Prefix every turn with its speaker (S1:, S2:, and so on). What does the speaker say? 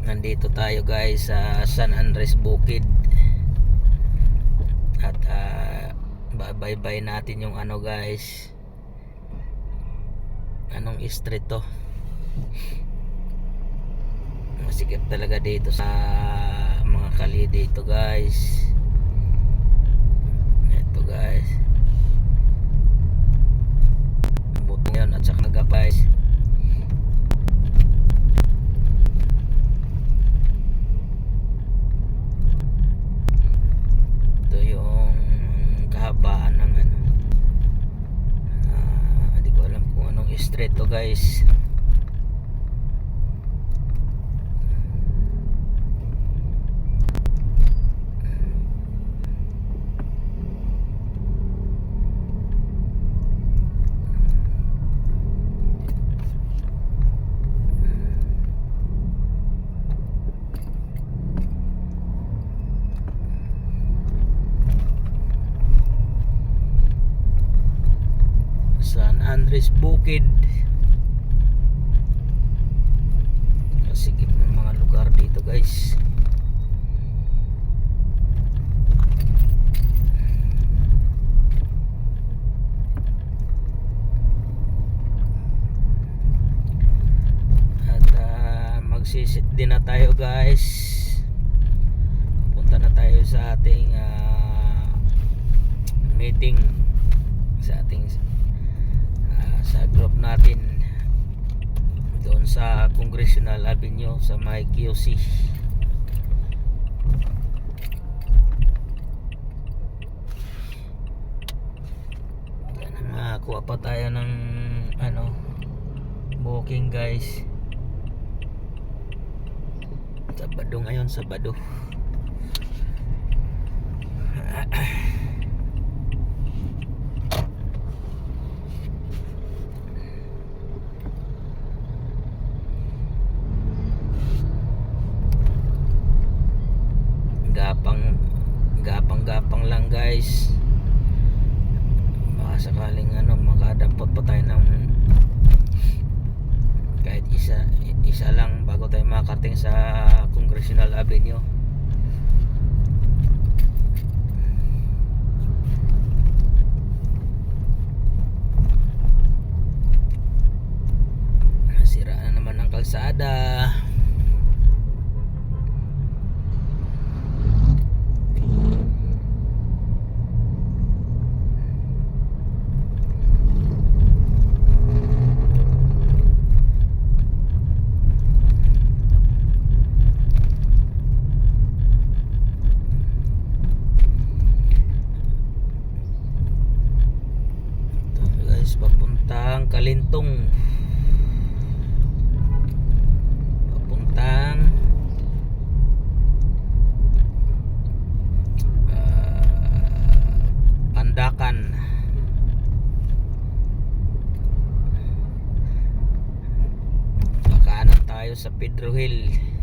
S1: Nandito tayo guys sa San Andres Bukid. At babaybay natin yung ano guys, anong street to. Masikip talaga dito sa mga kali dito guys. Ito guys, buto yun at saka nagapay. Ito yung kahabaan ng ano, hindi ko alam kung anong street to guys. San Andres Bukid. Kasikip ng mga lugar dito guys. At magsisit din na tayo guys. Punta na tayo sa ating meeting sa ating sa group natin doon sa Congressional Avenue sa may QC. Nakakuha pa tayo ng ano, booking guys. Sabado ngayon, Sabado. Gapang lang guys. Baka sakaling ano, makadampot pa tayo ng kahit isa lang bago tayo makarating sa Congressional Avenue. Nasira na naman ang kalsada. Papuntang Kalintong, papuntang Pandakan. Pakanan tayo sa Pedro Hill.